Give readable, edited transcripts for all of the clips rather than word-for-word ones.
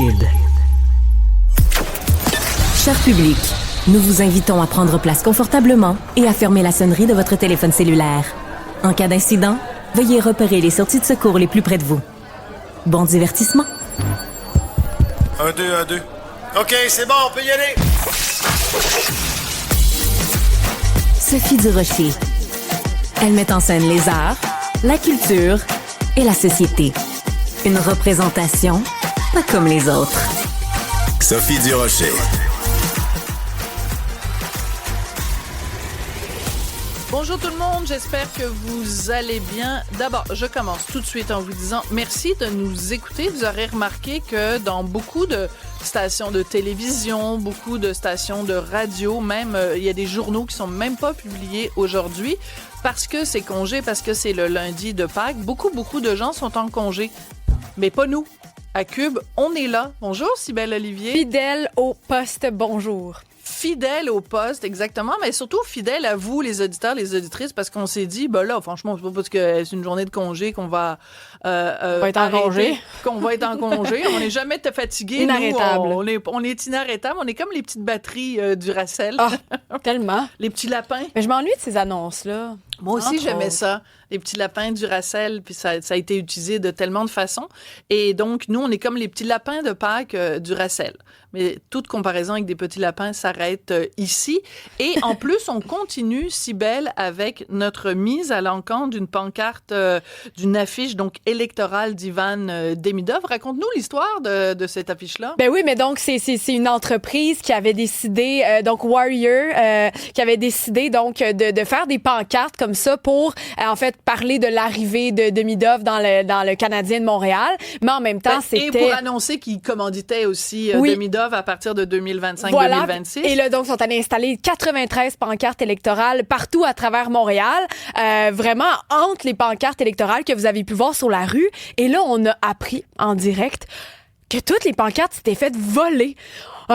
Cube. Cher public, nous vous invitons à prendre place confortablement et à fermer la sonnerie de votre téléphone cellulaire. En cas d'incident, veuillez repérer les sorties de secours les plus près de vous. Bon divertissement. 1, 2, 1, 2. OK, c'est bon, on peut y aller. Sophie Durocher. Elle met en scène les arts, la culture et la société. Une représentation pas comme les autres. Sophie Durocher. Bonjour tout le monde, j'espère que vous allez bien. D'abord, je commence tout de suite en vous disant merci de nous écouter. Vous aurez remarqué que dans beaucoup de stations de télévision, beaucoup de stations de radio, même il y a des journaux qui sont même pas publiés aujourd'hui parce que c'est congé, parce que c'est le lundi de Pâques. Beaucoup de gens sont en congé, mais pas nous. À Cube, on est là. Bonjour, Cybèle Olivier. Fidèle au poste, bonjour. Fidèle au poste, exactement, mais surtout fidèle à vous, les auditeurs, les auditrices, parce qu'on s'est dit, ben là, franchement, c'est pas parce que c'est une journée de congé qu'on va, être en congé. Qu'on va être en congé. On n'est jamais fatigué. Inarrêtable. Nous, on est inarrêtable. On est comme les petites batteries du Racel. Ah, tellement. Les petits lapins. Mais je m'ennuie de ces annonces-là. Moi aussi, j'aimais ça. Les petits lapins du Racel, puis ça a été utilisé de tellement de façons. Et donc, nous, on est comme les petits lapins de Pâques du Racel. Mais toute comparaison avec des petits lapins s'arrête ici. Et en plus, on continue, Cybèle, avec notre mise à l'encontre d'une pancarte, d'une affiche donc électorale d'Ivan Demidov. Raconte-nous l'histoire de cette affiche-là. Ben oui, mais donc, c'est une entreprise qui avait décidé, donc Warrior, qui avait décidé donc de faire des pancartes comme ça pour, en fait, parler de l'arrivée de Demidov dans le Canadien de Montréal. Mais en même temps, c'était... Et pour annoncer qu'il commanditait aussi Demidov à partir de 2025-2026. Voilà. Et là, donc, sont allés installer 93 pancartes électorales partout à travers Montréal, vraiment entre les pancartes électorales que vous avez pu voir sur la rue. Et là, on a appris en direct que toutes les pancartes s'étaient faites voler.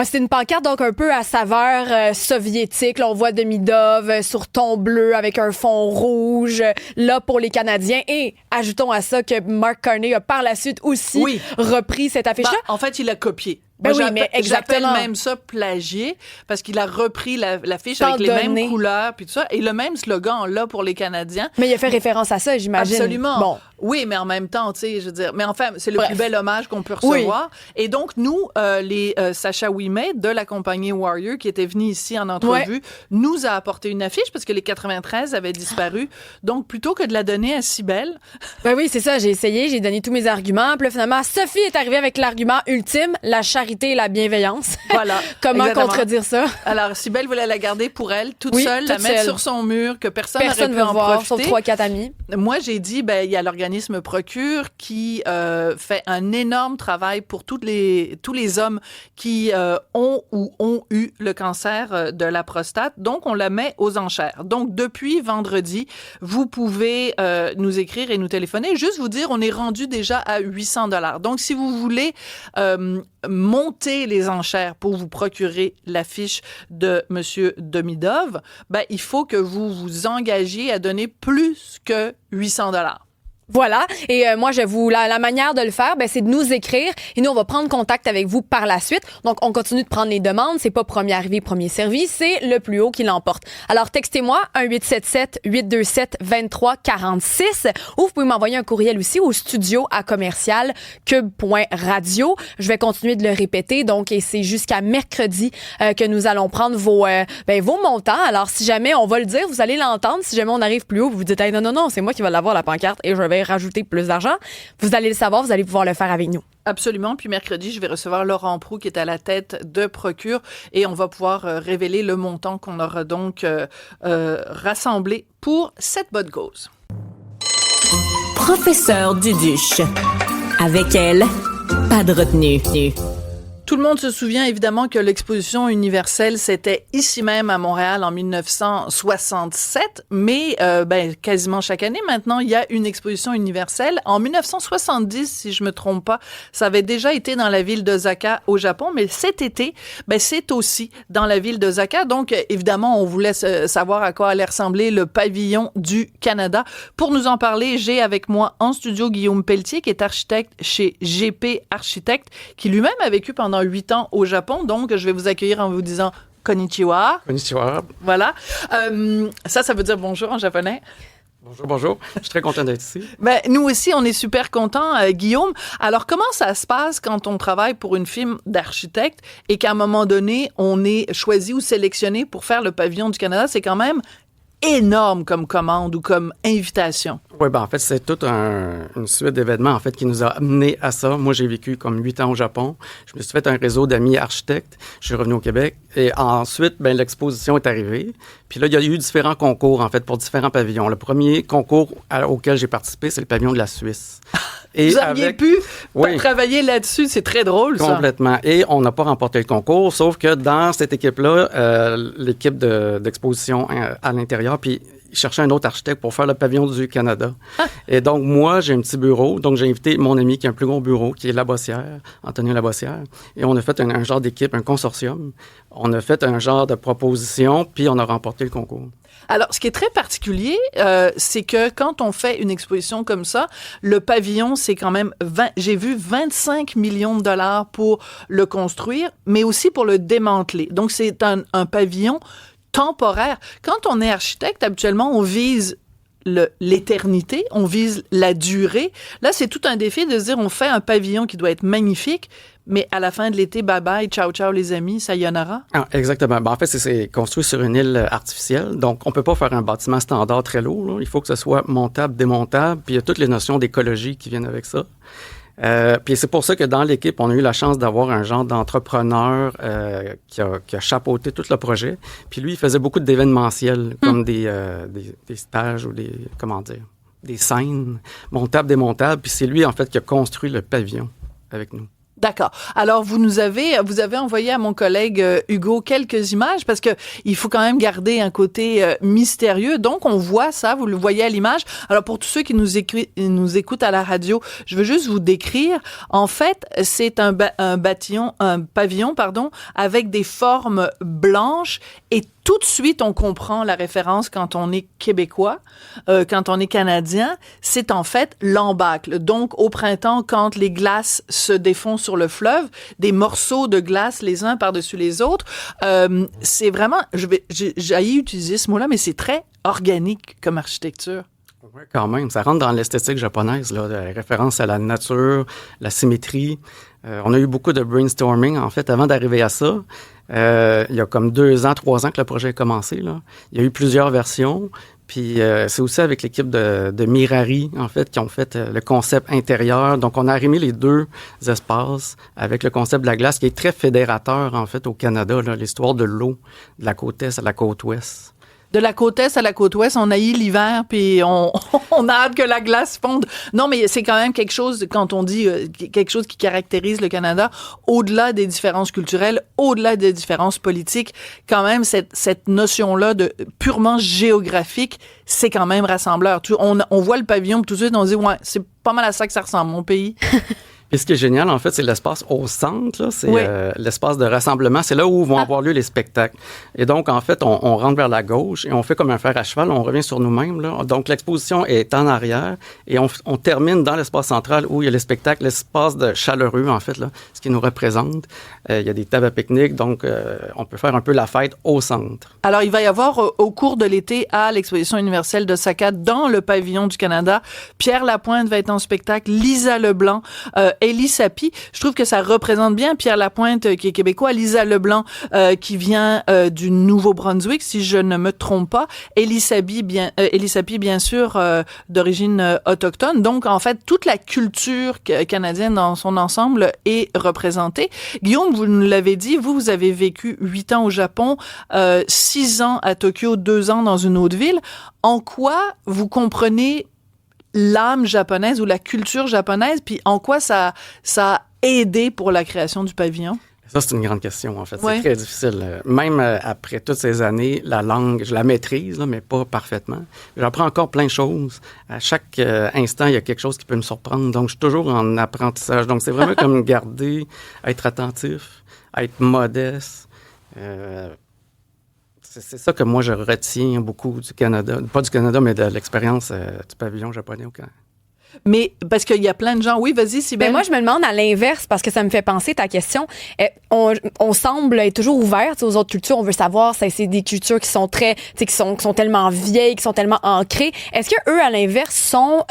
C'était une pancarte donc un peu à saveur soviétique. Là, on voit Demidov sur ton bleu avec un fond rouge, là pour les Canadiens. Et ajoutons à ça que Mark Carney a par la suite aussi repris cette affiche-là. En fait, il a copié. Ben oui, mais exactement. J'appelle même ça plagié parce qu'il a repris l'affiche avec les mêmes couleurs puis tout ça et le même slogan là pour les Canadiens. Mais il a fait référence à ça, j'imagine. Absolument. Bon. Oui, mais en même temps, tu sais, je veux dire, mais enfin, c'est le plus bel hommage qu'on peut recevoir. Oui. Et donc nous, les Sacha Ouimet de la compagnie Warrior qui était venu ici en entrevue, nous a apporté une affiche parce que les 93 avaient disparu. Donc plutôt que de la donner à Cybèle. Ben oui, c'est ça. J'ai essayé, j'ai donné tous mes arguments. Puis là, finalement, Sophie est arrivée avec l'argument ultime, la charité et la bienveillance. Voilà. Comment exactement. contredire ça? Alors, Cybèle voulait la garder pour elle, toute seule, la mettre sur son mur, que personne n'aurait pu en voir, profiter. sauf 3-4 amis. Moi, j'ai dit, ben, il y a l'organisme Procure qui fait un énorme travail pour tous les hommes qui ont ou ont eu le cancer de la prostate. Donc, on la met aux enchères. Donc, depuis vendredi, vous pouvez nous écrire et nous téléphoner. Juste vous dire, on est rendu déjà à 800 $. Donc, si vous voulez monter les enchères pour vous procurer l'affiche de M. Demidov, ben, il faut que vous vous engagiez à donner plus que 800 $. Voilà. Et moi, la manière de le faire, ben, c'est de nous écrire et nous, on va prendre contact avec vous par la suite. Donc, on continue de prendre les demandes. C'est pas premier arrivé, premier servi. C'est le plus haut qui l'emporte. Alors, textez-moi 1-877-827-2346 ou vous pouvez m'envoyer un courriel aussi au studio@commercialcube.radio. Je vais continuer de le répéter. Donc, et c'est jusqu'à mercredi que nous allons prendre vos montants. Alors, si jamais on va le dire, vous allez l'entendre. Si jamais on arrive plus haut, vous vous dites, hey, non, c'est moi qui vais l'avoir la pancarte et je vais rajouter plus d'argent. Vous allez le savoir, vous allez pouvoir le faire avec nous. Absolument. Puis mercredi, je vais recevoir Laurent Proulx qui est à la tête de Procure et on va pouvoir révéler le montant qu'on aura donc rassemblé pour cette bonne cause. Professeur Duduche. Avec elle, pas de retenue. Tout le monde se souvient évidemment que l'exposition universelle, c'était ici même à Montréal en 1967, mais quasiment chaque année maintenant, il y a une exposition universelle. En 1970, si je me trompe pas, ça avait déjà été dans la ville d'Osaka au Japon, mais cet été, c'est aussi dans la ville d'Osaka. Donc, évidemment, on voulait savoir à quoi allait ressembler le pavillon du Canada. Pour nous en parler, j'ai avec moi en studio Guillaume Pelletier, qui est architecte chez GP Architectes, qui lui-même a vécu pendant 8 ans au Japon. Donc, je vais vous accueillir en vous disant Konnichiwa. Konnichiwa. Voilà. Ça veut dire bonjour en japonais. Bonjour, bonjour. Je suis très content d'être ici. Nous aussi, on est super contents, Guillaume. Alors, comment ça se passe quand on travaille pour une firme d'architectes et qu'à un moment donné, on est choisi ou sélectionné pour faire le pavillon du Canada? C'est quand même énorme comme commande ou comme invitation. Oui, en fait, c'est toute une suite d'événements, en fait, qui nous a amenés à ça. Moi, j'ai vécu comme 8 ans au Japon. Je me suis fait un réseau d'amis architectes. Je suis revenu au Québec. Et ensuite, l'exposition est arrivée. Puis là, il y a eu différents concours, en fait, pour différents pavillons. Le premier concours auquel j'ai participé, c'est le pavillon de la Suisse. Et vous aviez pu travailler là-dessus, c'est très drôle, ça. Complètement. Et on n'a pas remporté le concours, sauf que dans cette équipe-là, l'équipe d'exposition à l'intérieur, puis ils cherchaient un autre architecte pour faire le pavillon du Canada. Et donc, moi, j'ai un petit bureau. Donc, j'ai invité mon ami qui a un plus gros bureau, qui est Labossière, Anthony Labossière. Et on a fait un genre d'équipe, un consortium. On a fait un genre de proposition, puis on a remporté le concours. Alors, ce qui est très particulier, c'est que quand on fait une exposition comme ça, le pavillon, c'est quand même, j'ai vu 25 millions de dollars pour le construire, mais aussi pour le démanteler. Donc, c'est un pavillon temporaire. Quand on est architecte, habituellement, on vise l'éternité, on vise la durée. Là, c'est tout un défi de se dire, on fait un pavillon qui doit être magnifique, mais à la fin de l'été, bye-bye, ciao, ciao les amis, sayonara. Ah, exactement. En fait, c'est construit sur une île artificielle, donc on peut pas faire un bâtiment standard très lourd, là. Il faut que ce soit montable, démontable, puis il y a toutes les notions d'écologie qui viennent avec ça. Puis c'est pour ça que dans l'équipe, on a eu la chance d'avoir un genre d'entrepreneur qui a chapeauté tout le projet. Puis lui, il faisait beaucoup d'événementiels, comme des stages ou des scènes montables, démontables. Puis c'est lui, en fait, qui a construit le pavillon avec nous. D'accord. Alors, vous avez envoyé à mon collègue Hugo quelques images parce que il faut quand même garder un côté mystérieux. Donc, on voit ça, vous le voyez à l'image. Alors, pour tous ceux qui nous écoutent à la radio, je veux juste vous décrire. En fait, c'est un pavillon, avec des formes blanches et tout de suite, on comprend la référence quand on est québécois, quand on est canadien. C'est en fait l'embâcle. Donc, au printemps, quand les glaces se défont sur le fleuve, des morceaux de glace les uns par-dessus les autres. C'est vraiment, j'ai utilisé ce mot-là, mais c'est très organique comme architecture. Oui, quand même. Ça rentre dans l'esthétique japonaise, là, la référence à la nature, la symétrie. On a eu beaucoup de brainstorming, en fait, avant d'arriver à ça. Il y a comme 2 ans, 3 ans que le projet a commencé, là. Il y a eu plusieurs versions. Puis c'est aussi avec l'équipe de Mirari, en fait, qui ont fait le concept intérieur. Donc, on a arrimé les 2 espaces avec le concept de la glace, qui est très fédérateur, en fait, au Canada, là, l'histoire de l'eau, de la côte est à la côte ouest. De la côte est à la côte ouest, on haït l'hiver, puis on a hâte que la glace fonde. Non, mais c'est quand même quelque chose, quand on dit quelque chose qui caractérise le Canada, au-delà des différences culturelles, au-delà des différences politiques, quand même, cette notion-là de purement géographique, c'est quand même rassembleur. On voit le pavillon, tout de suite, on se dit, ouais, c'est pas mal à ça que ça ressemble, mon pays. Et ce qui est génial, en fait, c'est l'espace au centre, là. C'est l'espace de rassemblement. C'est là où vont avoir lieu les spectacles. Et donc, en fait, on rentre vers la gauche et on fait comme un fer à cheval. On revient sur nous-mêmes, là. Donc, l'exposition est en arrière et on termine dans l'espace central où il y a les spectacles, l'espace de chaleureux, en fait, là, ce qui nous représente. Il y a des tables à pique-nique, donc on peut faire un peu la fête au centre. Alors, il va y avoir au cours de l'été à l'exposition universelle d'Osaka, dans le pavillon du Canada, Pierre Lapointe va être en spectacle, Lisa Leblanc, Élie Sapie. Je trouve que ça représente bien Pierre Lapointe, qui est québécois, Lisa Leblanc, qui vient du Nouveau-Brunswick, si je ne me trompe pas. Élie Sapie, bien sûr, d'origine autochtone. Donc, en fait, toute la culture canadienne dans son ensemble est représentée. Guillaume, vous nous l'avez dit, vous avez vécu 8 ans au Japon, 6 ans à Tokyo, 2 ans dans une autre ville. En quoi vous comprenez l'âme japonaise ou la culture japonaise, puis en quoi ça a aidé pour la création du pavillon? Ça, c'est une grande question, en fait. Ouais. C'est très difficile. Même après toutes ces années, la langue, je la maîtrise, là, mais pas parfaitement. J'apprends encore plein de choses. À chaque instant, il y a quelque chose qui peut me surprendre. Donc, je suis toujours en apprentissage. Donc, c'est vraiment comme garder, être attentif, être modeste. C'est ça que moi, je retiens beaucoup du Canada. Pas du Canada, mais de l'expérience du pavillon japonais au Canada. Mais parce qu'il y a plein de gens. Oui, vas-y, Sybelle. Ben moi, je me demande à l'inverse, parce que ça me fait penser ta question. On semble être toujours ouvert aux autres cultures. On veut savoir, c'est des cultures qui sont très, qui sont tellement vieilles, qui sont tellement ancrées. Est-ce que eux, à l'inverse, sont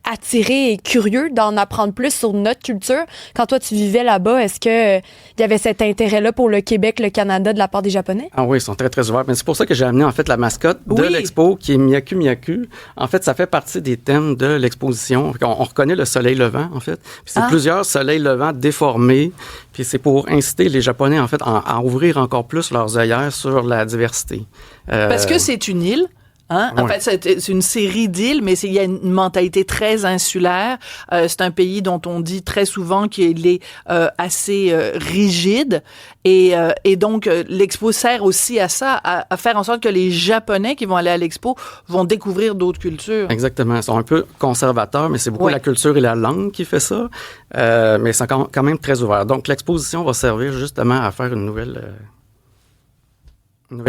attirés et curieux d'en apprendre plus sur notre culture? Quand toi, tu vivais là-bas, est-ce que il y avait cet intérêt-là pour le Québec, le Canada de la part des Japonais? Ah oui, ils sont très, très ouverts. Mais c'est pour ça que j'ai amené, en fait, la mascotte de l'expo, qui est Miyaku Miyaku. En fait, ça fait partie des thèmes de l'exposition. On reconnaît le soleil levant, en fait. Puis c'est plusieurs soleils levants déformés. Puis c'est pour inciter les Japonais, en fait, à ouvrir encore plus leurs œillères sur la diversité. Parce que c'est une île. Hein? En fait, c'est une série d'îles, mais il y a une mentalité très insulaire. C'est un pays dont on dit très souvent qu'il est assez rigide. Et donc, l'expo sert aussi à ça, à faire en sorte que les Japonais qui vont aller à l'expo vont découvrir d'autres cultures. Exactement. Ils sont un peu conservateurs, mais c'est beaucoup la culture et la langue qui fait ça. Mais ils sont quand même très ouverts. Donc, l'exposition va servir justement à faire une nouvelle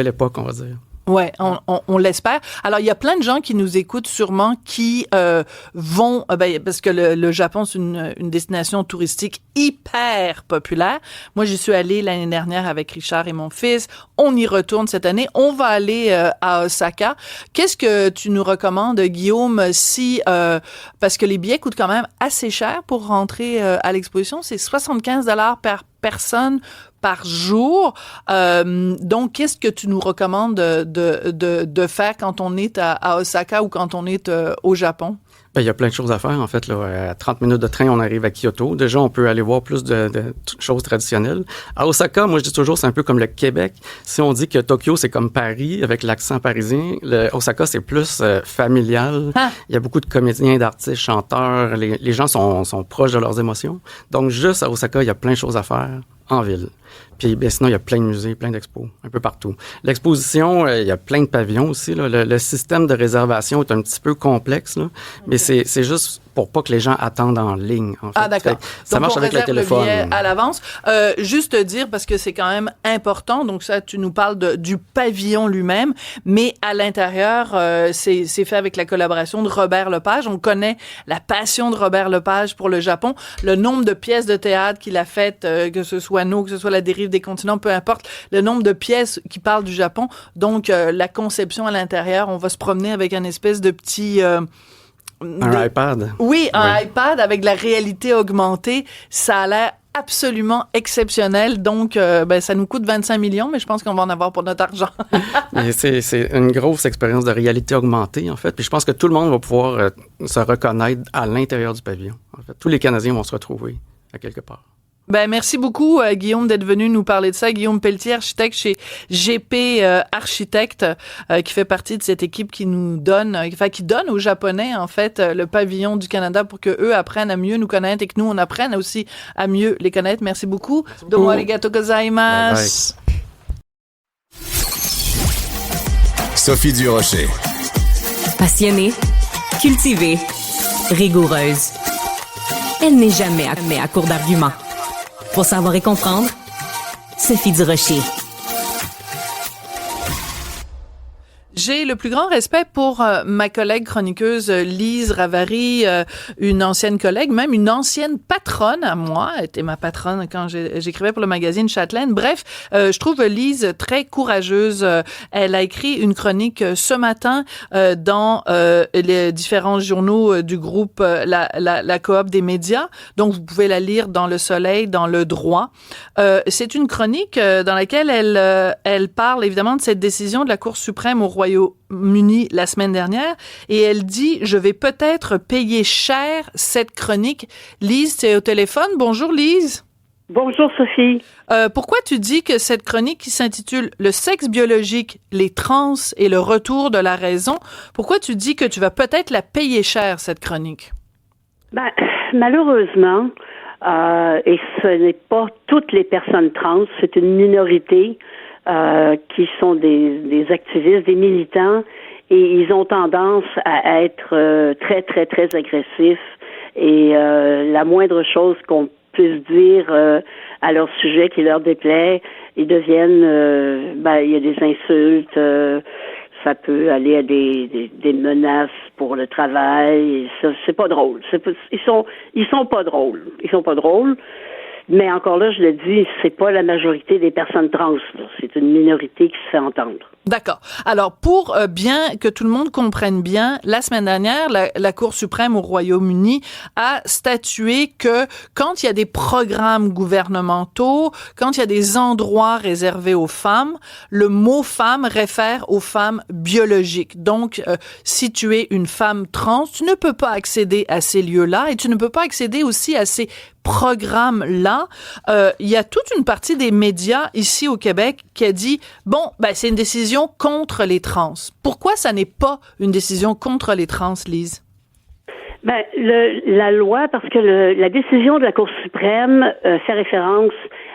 époque, on va dire. Ouais, on l'espère. Alors, il y a plein de gens qui nous écoutent sûrement qui vont, parce que le Japon, c'est une destination touristique hyper populaire. Moi, j'y suis allée l'année dernière avec Richard et mon fils. On y retourne cette année. On va aller à Osaka. Qu'est-ce que tu nous recommandes, Guillaume, parce que les billets coûtent quand même assez cher pour rentrer à l'exposition. C'est 75 $ par personne par jour. Donc, qu'est-ce que tu nous recommandes de faire quand on est à Osaka ou quand on est au Japon? Ben, il y a plein de choses à faire, en fait. Là. À 30 minutes de train, on arrive à Kyoto. Déjà, on peut aller voir plus de choses traditionnelles. À Osaka, moi, je dis toujours, c'est un peu comme le Québec. Si on dit que Tokyo, c'est comme Paris, avec l'accent parisien, Osaka, c'est plus familial. Ah. Il y a beaucoup de comédiens, d'artistes, chanteurs. Les gens sont proches de leurs émotions. Donc, juste à Osaka, il y a plein de choses à faire en ville. Puis sinon, il y a plein de musées, plein d'expos, un peu partout. L'exposition, il y a plein de pavillons aussi. Là. Le système de réservation est un petit peu complexe, là, mais c'est juste pour pas que les gens attendent en ligne. En fait. Ah, d'accord. Ça marche avec le téléphone. Le billet à l'avance. Juste dire, parce que c'est quand même important, donc ça, tu nous parles du pavillon lui-même, mais à l'intérieur, c'est fait avec la collaboration de Robert Lepage. On connaît la passion de Robert Lepage pour le Japon, le nombre de pièces de théâtre qu'il a faites, que ce soit nous, que ce soit La Dérive des continents, peu importe, le nombre de pièces qui parlent du Japon. Donc, la conception à l'intérieur, on va se promener avec un espèce de petit... un iPad. Oui, un iPad avec de la réalité augmentée. Ça a l'air absolument exceptionnel. Donc, ça nous coûte 25 millions, mais je pense qu'on va en avoir pour notre argent. C'est une grosse expérience de réalité augmentée, en fait. Puis je pense que tout le monde va pouvoir se reconnaître à l'intérieur du pavillon. En fait, tous les Canadiens vont se retrouver à quelque part. Merci beaucoup, Guillaume, d'être venu nous parler de ça. Guillaume Pelletier, architecte chez GP Architecte, qui fait partie de cette équipe qui nous donne, qui donne aux Japonais, en fait, le pavillon du Canada pour que eux apprennent à mieux nous connaître et que nous, on apprenne aussi à mieux les connaître. Merci beaucoup. Domo arigato gozaimasu. Sophie Durocher. Passionnée, cultivée, rigoureuse. Elle n'est jamais à court d'arguments. Pour savoir et comprendre, Sophie Durocher. J'ai le plus grand respect pour ma collègue chroniqueuse Lise Ravary, une ancienne collègue, même une ancienne patronne à moi. Elle était ma patronne quand j'écrivais pour le magazine Châtelaine. Bref, je trouve Lise très courageuse. Elle a écrit une chronique ce matin dans les différents journaux du groupe la Coop des médias. Donc, vous pouvez la lire dans Le Soleil, dans Le Droit. C'est une chronique dans laquelle elle parle évidemment de cette décision de la Cour suprême au Royaume-Uni la semaine dernière, et elle dit « Je vais peut-être payer cher cette chronique ». Lise, tu es au téléphone. Bonjour Lise. Bonjour Sophie. Pourquoi tu dis que cette chronique qui s'intitule « Le sexe biologique, les trans et le retour de la raison », pourquoi tu dis que tu vas peut-être la payer cher, cette chronique? Malheureusement, Et ce n'est pas toutes les personnes trans, c'est une minorité qui sont des activistes, des militants, et ils ont tendance à être très, très, très agressifs. Et la moindre chose qu'on puisse dire à leur sujet qui leur déplaît, ils deviennent, il y a des insultes, ça peut aller à des menaces pour le travail. Ça, c'est pas drôle. Ils sont pas drôles. Ils sont pas drôles. Mais encore là, je le dis, c'est pas la majorité des personnes trans, là. C'est une minorité qui se fait entendre. D'accord. Alors, pour bien que tout le monde comprenne bien, la semaine dernière, la Cour suprême au Royaume-Uni a statué que quand il y a des programmes gouvernementaux, quand il y a des endroits réservés aux femmes, le mot femme réfère aux femmes biologiques. Donc, si tu es une femme trans, tu ne peux pas accéder à ces lieux-là et tu ne peux pas accéder aussi à ces programmes-là. Il y a toute une partie des médias ici au Québec qui a dit, c'est une décision contre les trans. Pourquoi ça n'est pas une décision contre les trans, Lise? La loi, parce que la décision de la Cour suprême fait référence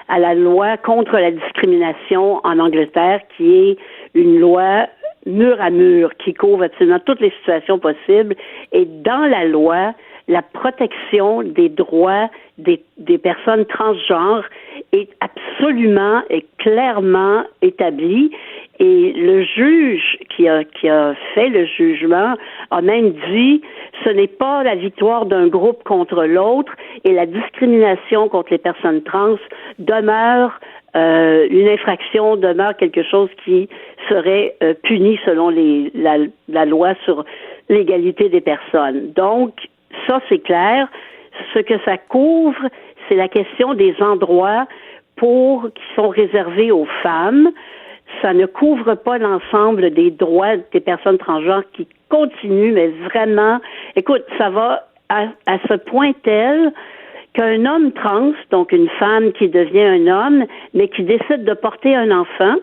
à la loi contre la discrimination en Angleterre, qui est une loi mur à mur, qui couvre absolument toutes les situations possibles. Et dans la loi, la protection des droits des personnes transgenres est absolument et clairement établie. Et le juge qui a fait le jugement a même dit ce n'est pas la victoire d'un groupe contre l'autre et la discrimination contre les personnes trans demeure une infraction, demeure quelque chose qui serait puni selon la loi sur l'égalité des personnes. Donc, ça, c'est clair. Ce que ça couvre, c'est la question des endroits qui sont réservés aux femmes. Ça ne couvre pas l'ensemble des droits des personnes transgenres qui continuent, mais vraiment, écoute, ça va à ce point tel qu'un homme trans, donc une femme qui devient un homme, mais qui décide de porter un enfant,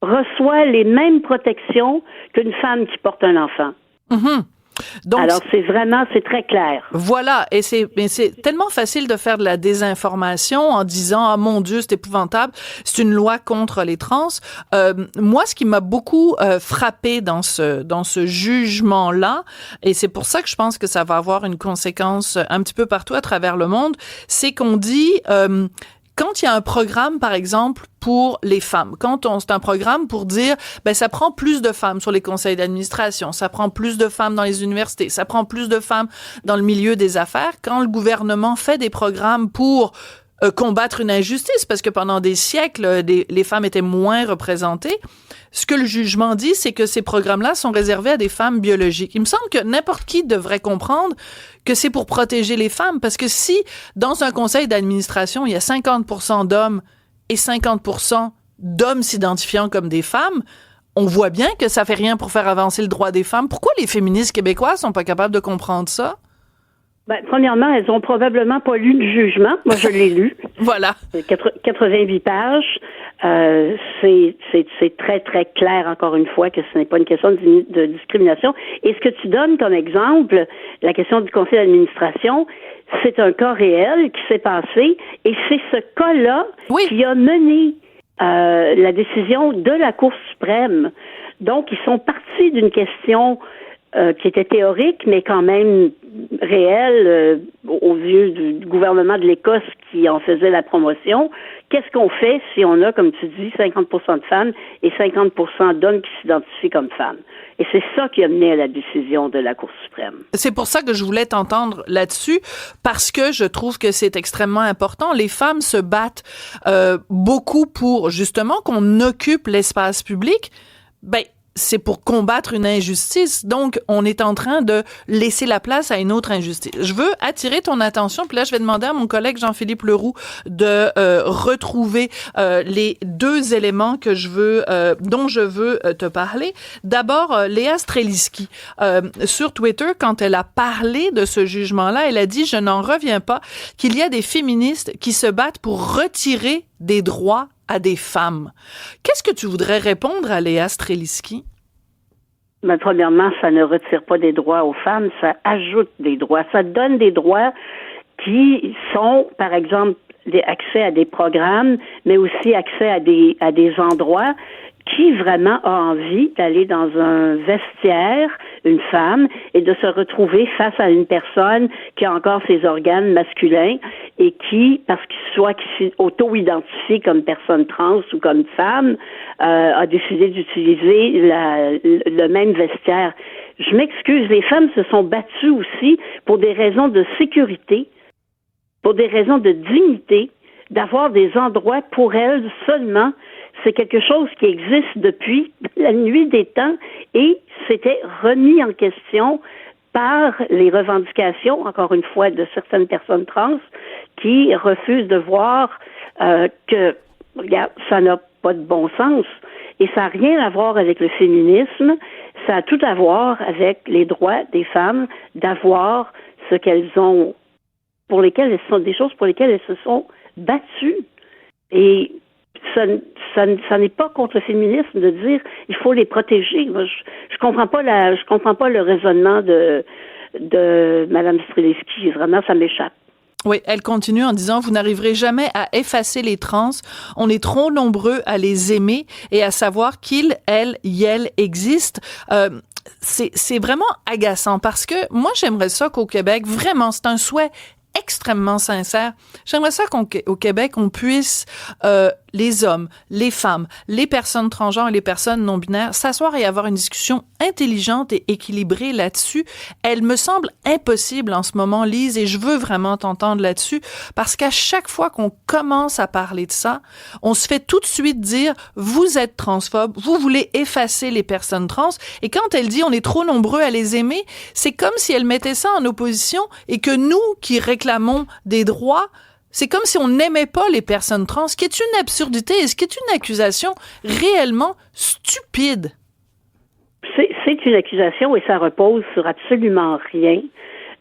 reçoit les mêmes protections qu'une femme qui porte un enfant. Mm-hmm. Donc, alors, c'est très clair. Voilà, et c'est tellement facile de faire de la désinformation en disant « Ah mon Dieu, c'est épouvantable, c'est une loi contre les trans ». Moi, ce qui m'a beaucoup frappé dans ce jugement-là, et c'est pour ça que je pense que ça va avoir une conséquence un petit peu partout à travers le monde, c'est qu'on dit... quand il y a un programme, par exemple, pour les femmes, c'est un programme pour dire, ça prend plus de femmes sur les conseils d'administration, ça prend plus de femmes dans les universités, ça prend plus de femmes dans le milieu des affaires. Quand le gouvernement fait des programmes pour combattre une injustice, parce que pendant des siècles, les femmes étaient moins représentées, ce que le jugement dit, c'est que ces programmes-là sont réservés à des femmes biologiques. Il me semble que n'importe qui devrait comprendre que c'est pour protéger les femmes, parce que si, dans un conseil d'administration, il y a 50% d'hommes et 50% d'hommes s'identifiant comme des femmes, on voit bien que ça fait rien pour faire avancer le droit des femmes. Pourquoi les féministes québécoises sont pas capables de comprendre ça? Premièrement, elles ont probablement pas lu le jugement. Moi, je l'ai lu. Voilà. 88 pages. C'est très, très clair, encore une fois, que ce n'est pas une question de discrimination. Et ce que tu donnes comme exemple, la question du conseil d'administration, c'est un cas réel qui s'est passé, et c'est ce cas-là qui a mené la décision de la Cour suprême. Donc, ils sont partis d'une question qui était théorique, mais quand même réelle, au vu du gouvernement de l'Écosse qui en faisait la promotion. Qu'est-ce qu'on fait si on a, comme tu dis, 50% de femmes et 50% d'hommes qui s'identifient comme femmes? Et c'est ça qui a mené à la décision de la Cour suprême. C'est pour ça que je voulais t'entendre là-dessus, parce que je trouve que c'est extrêmement important. Les femmes se battent beaucoup pour, justement, qu'on occupe l'espace public. C'est pour combattre une injustice. Donc, on est en train de laisser la place à une autre injustice. Je veux attirer ton attention, puis là, je vais demander à mon collègue Jean-Philippe Leroux de retrouver les deux éléments dont je veux te parler. D'abord, Léa Streliski, sur Twitter, quand elle a parlé de ce jugement-là, elle a dit « Je n'en reviens pas qu'il y a des féministes qui se battent pour retirer des droits à des femmes. » Qu'est-ce que tu voudrais répondre à Léa Streliski? Premièrement, ça ne retire pas des droits aux femmes, ça ajoute des droits. Ça donne des droits qui sont, par exemple, accès à des programmes, mais aussi accès à des endroits. Qui vraiment a envie d'aller dans un vestiaire, une femme, et de se retrouver face à une personne qui a encore ses organes masculins et qui, parce qu'il s'auto-identifie comme personne trans ou comme femme, a décidé d'utiliser le même vestiaire. Je m'excuse, les femmes se sont battues aussi pour des raisons de sécurité, pour des raisons de dignité, d'avoir des endroits pour elles seulement. C'est quelque chose qui existe depuis la nuit des temps et c'était remis en question par les revendications, encore une fois, de certaines personnes trans qui refusent de voir que, regarde, ça n'a pas de bon sens et ça n'a rien à voir avec le féminisme, ça a tout à voir avec les droits des femmes d'avoir ce qu'elles ont, pour lesquelles elles sont des choses pour lesquelles elles se sont battues. Et ça n'est pas contre le féminisme de dire il faut les protéger. Moi, je comprends pas le raisonnement de Mme Streleski. Vraiment, ça m'échappe. Oui, elle continue en disant « Vous n'arriverez jamais à effacer les trans. On est trop nombreux à les aimer et à savoir qu'ils, elles, elles existent. » C'est vraiment agaçant parce que moi, j'aimerais ça qu'au Québec, vraiment, c'est un souhait extrêmement sincère. J'aimerais ça qu'au Québec, on puisse, les hommes, les femmes, les personnes transgenres et les personnes non-binaires, s'asseoir et avoir une discussion intelligente et équilibrée là-dessus. Elle me semble impossible en ce moment, Lise, et je veux vraiment t'entendre là-dessus, parce qu'à chaque fois qu'on commence à parler de ça, on se fait tout de suite dire « Vous êtes transphobe, vous voulez effacer les personnes trans », et quand elle dit « On est trop nombreux à les aimer », c'est comme si elle mettait ça en opposition et que nous, qui réclamons des droits, c'est comme si on n'aimait pas les personnes trans, ce qui est une absurdité et ce qui est une accusation réellement stupide. C'est une accusation et ça repose sur absolument rien.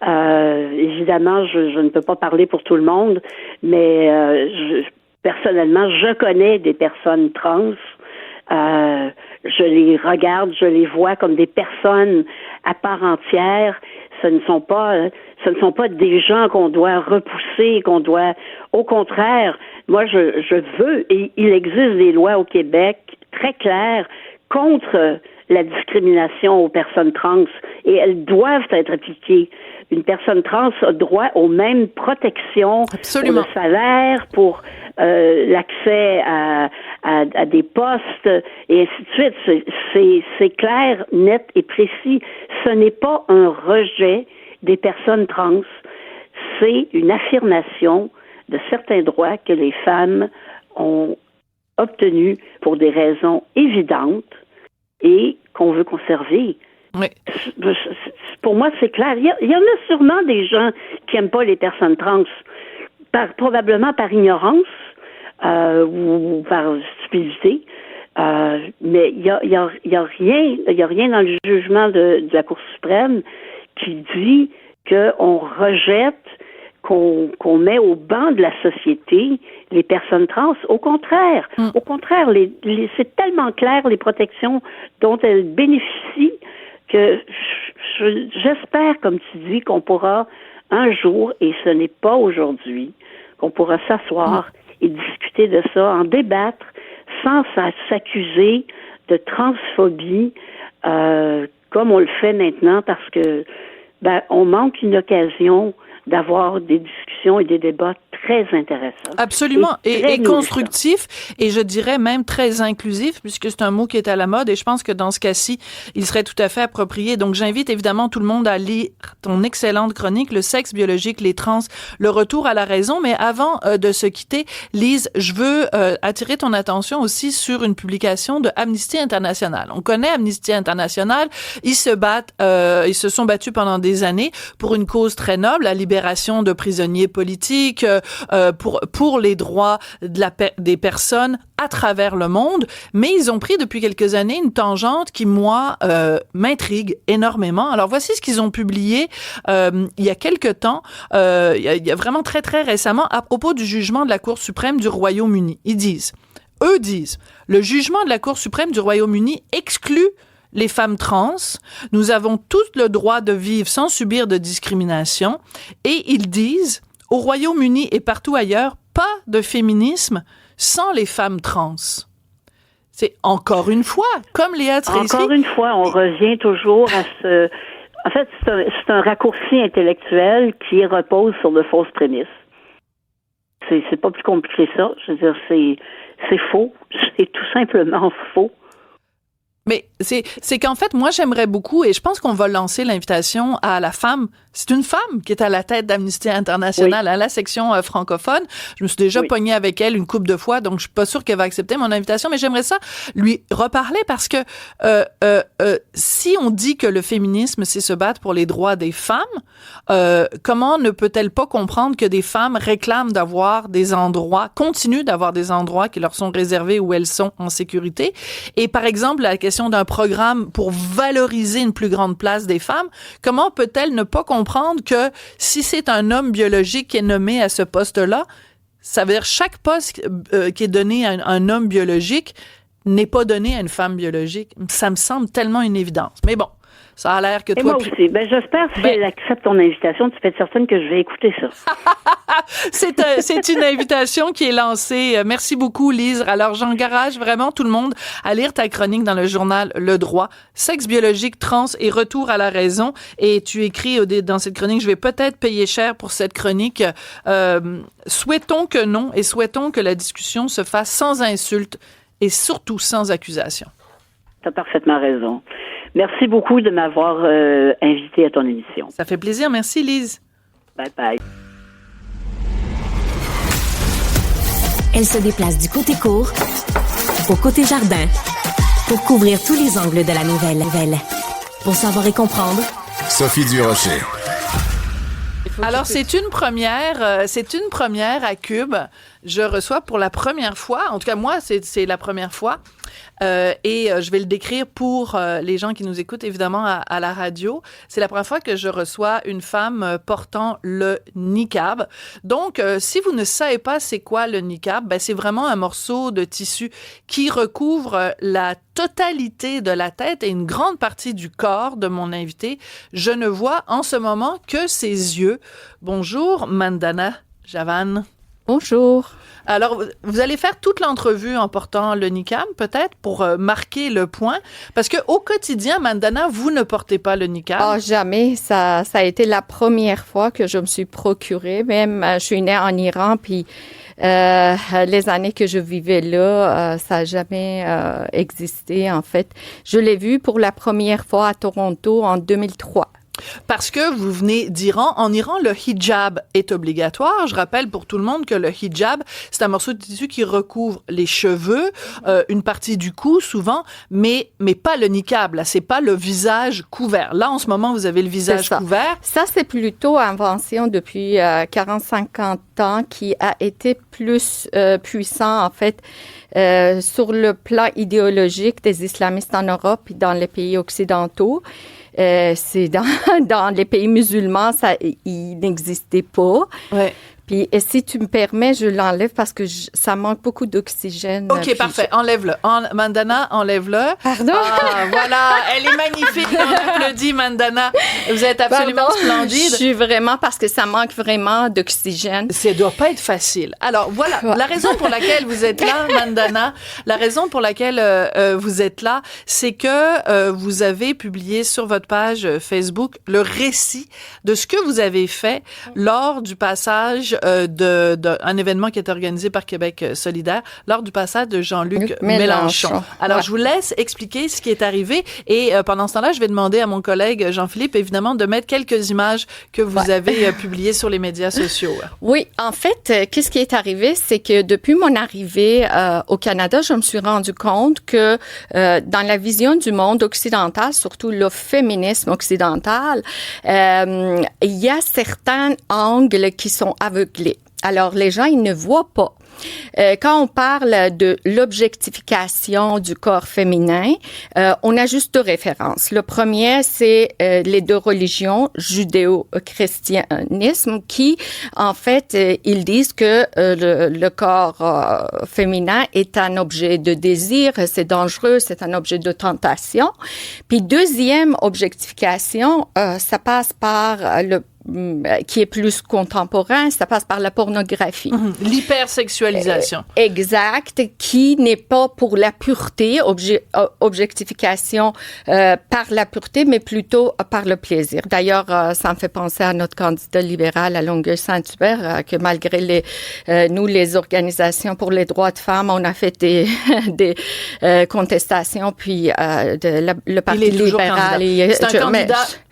Évidemment, je ne peux pas parler pour tout le monde, mais personnellement, je connais des personnes trans. Je les regarde, je les vois comme des personnes à part entière. Ce ne sont pas des gens qu'on doit repousser, qu'on doit... Au contraire, moi, je veux, et il existe des lois au Québec très claires contre la discrimination aux personnes trans, et elles doivent être appliquées. Une personne trans a droit aux mêmes protections, absolument, pour le salaire, pour l'accès à des postes, et ainsi de suite. C'est clair, net et précis. Ce n'est pas un rejet des personnes trans, c'est une affirmation de certains droits que les femmes ont obtenus pour des raisons évidentes et qu'on veut conserver. Oui. Pour moi, c'est clair. Il y en a sûrement des gens qui n'aiment pas les personnes trans, probablement par ignorance ou par stupidité. Mais il y a rien dans le jugement de la Cour suprême qui dit qu'on rejette, qu'on met au banc de la société les personnes trans. Au contraire, c'est tellement clair les protections dont elles bénéficient que j'espère, comme tu dis, qu'on pourra un jour, et ce n'est pas aujourd'hui, qu'on pourra s'asseoir et discuter de ça, en débattre, sans s'accuser de transphobie, comme on le fait maintenant, parce que on manque une occasion d'avoir des discussions et des débats très intéressants. Absolument, et constructifs, et je dirais même très inclusifs, puisque c'est un mot qui est à la mode, et je pense que dans ce cas-ci, il serait tout à fait approprié. Donc, j'invite évidemment tout le monde à lire ton excellente chronique, Le sexe biologique, les trans, le retour à la raison. Mais avant de se quitter, Lise, je veux attirer ton attention aussi sur une publication de Amnesty International. On connaît Amnesty International, ils se sont battus pendant des années pour une cause très noble, la libération de prisonniers politiques, pour les droits des personnes à travers le monde, mais ils ont pris depuis quelques années une tangente qui, moi, m'intrigue énormément. Alors, voici ce qu'ils ont publié il y a quelque temps, il y a vraiment très, très récemment, à propos du jugement de la Cour suprême du Royaume-Uni. Eux disent, le jugement de la Cour suprême du Royaume-Uni exclut les femmes trans. Nous avons tous le droit de vivre sans subir de discrimination. Et ils disent, au Royaume-Uni et partout ailleurs, pas de féminisme sans les femmes trans. C'est encore une fois, comme Léa Tracy. Encore une fois, on revient toujours à ce... En fait, c'est un raccourci intellectuel qui repose sur de fausses prémices. C'est pas plus compliqué que ça. Je veux dire, c'est faux. C'est tout simplement faux. Mais c'est qu'en fait, moi, j'aimerais beaucoup, et je pense qu'on va lancer l'invitation à la femme. C'est une femme qui est à la tête d'Amnesty International, à la section francophone. Je me suis déjà pognée avec elle une couple de fois, donc je suis pas sûre qu'elle va accepter mon invitation, mais j'aimerais ça lui reparler parce que si on dit que le féminisme, c'est se battre pour les droits des femmes, comment ne peut-elle pas comprendre que des femmes réclament d'avoir des endroits, continuent d'avoir des endroits qui leur sont réservés où elles sont en sécurité? Et par exemple, la question d'un programme pour valoriser une plus grande place des femmes, comment peut-elle ne pas comprendre que si c'est un homme biologique qui est nommé à ce poste-là, ça veut dire chaque poste qui est donné à un homme biologique n'est pas donné à une femme biologique. Ça me semble tellement une évidence. Mais bon, ça a l'air que toi... Et moi aussi. J'espère que si elle accepte ton invitation, tu peux être certaine que je vais écouter ça. C'est une invitation qui est lancée. Merci beaucoup, Lise. Alors, j'encourage vraiment tout le monde à lire ta chronique dans le journal Le Droit. Sexe biologique, trans et retour à la raison. Et tu écris dans cette chronique, je vais peut-être payer cher pour cette chronique. Souhaitons que non et souhaitons que la discussion se fasse sans insulte et surtout sans accusation. Tu as parfaitement raison. Merci beaucoup de m'avoir invité à ton émission. Ça fait plaisir. Merci, Lise. Bye bye. Elle se déplace du côté court au côté jardin pour couvrir tous les angles de la nouvelle. Pour savoir et comprendre, Sophie Durocher. Alors, c'est une première à Cube. Je reçois pour la première fois, en tout cas moi, c'est la première fois, et je vais le décrire pour les gens qui nous écoutent évidemment à la radio. C'est la première fois que je reçois une femme portant le niqab. Donc, si vous ne savez pas c'est quoi le niqab, ben c'est vraiment un morceau de tissu qui recouvre la totalité de la tête et une grande partie du corps de mon invité. Je ne vois en ce moment que ses yeux. Bonjour, Mandana Javan. Bonjour. Alors, vous allez faire toute l'entrevue en portant le niqab, peut-être, pour marquer le point. Parce que au quotidien, Mandana, vous ne portez pas le niqab. Oh, jamais. Ça a été la première fois que je me suis procurée. Même, je suis née en Iran, puis les années que je vivais là, ça n'a jamais existé, en fait. Je l'ai vu pour la première fois à Toronto en 2003. Parce que vous venez d'Iran. En Iran, le hijab est obligatoire. Je rappelle pour tout le monde que le hijab, c'est un morceau de tissu qui recouvre les cheveux, une partie du cou souvent, mais pas le niqab. Là, c'est pas le visage couvert. Là, en ce moment, vous avez le visage couvert. Ça, c'est plutôt invention depuis 40-50 ans qui a été plus puissant, en fait, sur le plan idéologique des islamistes en Europe et dans les pays occidentaux. C'est dans les pays musulmans, il n'existait pas. Ouais. Puis, si tu me permets, je l'enlève parce que ça manque beaucoup d'oxygène. OK, parfait. Enlève-le. Mandana, enlève-le. Pardon? Ah, voilà. Elle est magnifique. On applaudit, Mandana. Vous êtes absolument splendide. Je suis vraiment, parce que ça manque vraiment d'oxygène. Ça doit pas être facile. Alors, voilà. La raison pour laquelle vous êtes là, Mandana, la raison pour laquelle vous êtes là, c'est que vous avez publié sur votre page Facebook le récit de ce que vous avez fait lors du passage d'un événement qui est organisé par Québec solidaire lors du passage de Jean-Luc Mélenchon. Alors, je vous laisse expliquer ce qui est arrivé et pendant ce temps-là, je vais demander à mon collègue Jean-Philippe, évidemment, de mettre quelques images que vous avez publiées sur les médias sociaux. Oui, en fait, qu'est-ce qui est arrivé, c'est que depuis mon arrivée au Canada, je me suis rendu compte que dans la vision du monde occidental, surtout le féminisme occidental, il y a certains angles qui sont aveuglés. Alors, les gens, ils ne voient pas. Quand on parle de l'objectification du corps féminin, on a juste deux références. Le premier, c'est les deux religions, judéo-christianisme, qui, en fait, ils disent que le corps féminin est un objet de désir, c'est dangereux, c'est un objet de tentation. Puis, deuxième objectification, ça passe par qui est plus contemporain, ça passe par la pornographie. L'hypersexualisation. Exact, qui n'est pas pour la pureté, objectification par la pureté, mais plutôt par le plaisir. D'ailleurs, ça me fait penser à notre candidat libéral à Longueuil-Saint-Hubert, que malgré nous, les organisations pour les droits de femmes, on a fait des contestations, puis le Parti libéral...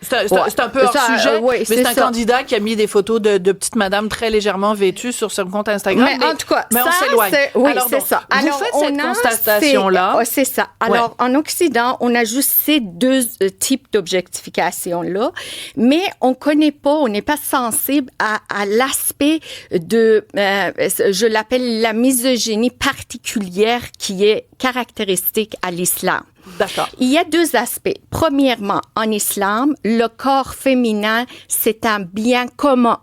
C'est un peu hors sujet, mais c'est un candidat qui a mis des photos de petites madames très légèrement vêtues sur son compte Instagram. Mais en tout cas, on s'éloigne. Oui, alors, c'est ça. Vous alors, faites cette constatation-là. C'est ça. Alors, en Occident, on a juste ces deux types d'objectification-là, mais on connaît pas, on n'est pas sensible à l'aspect de, je l'appelle la misogynie particulière qui est caractéristique à l'islam. D'accord. Il y a deux aspects. Premièrement, en islam, le corps féminin, c'est un bien commun.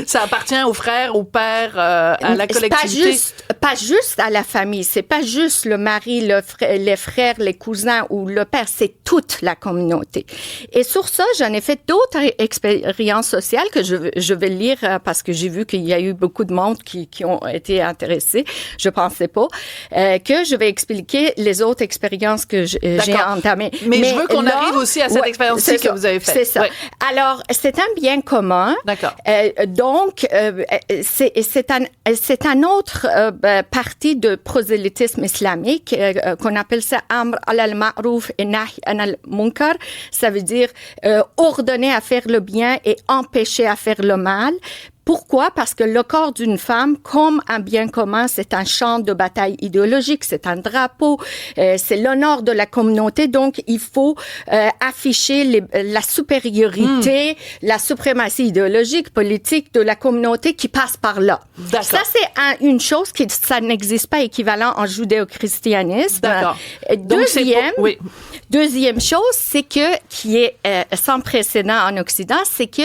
Ça appartient aux frères, aux pères, à la collectivité. Pas juste à la famille. C'est pas juste le mari, les frères, les cousins ou le père. C'est toute la communauté. Et sur ça, j'en ai fait d'autres expériences sociales que je vais lire parce que j'ai vu qu'il y a eu beaucoup de monde qui ont été intéressés. Je pensais pas que je vais expliquer les autres expériences que j'ai entamées. Mais je veux qu'on arrive aussi à cette expérience-ci que vous avez faite. C'est ça. Ouais. Alors, c'est un bien commun. D'accord. Donc, c'est un autre parti de prosélytisme islamique qu'on appelle ça Amr al-Ma'rouf et Nahy al-Munkar. Ça veut dire ordonner à faire le bien et empêcher à faire le mal. Pourquoi? Parce que le corps d'une femme, comme un bien commun, c'est un champ de bataille idéologique, c'est un drapeau, c'est l'honneur de la communauté. Donc, il faut afficher la supériorité, la suprématie idéologique, politique de la communauté qui passe par là. D'accord. Ça, c'est une chose qui ça n'existe pas équivalent en judéo-christianisme. D'accord. Deuxième chose, c'est qui est sans précédent en Occident, c'est que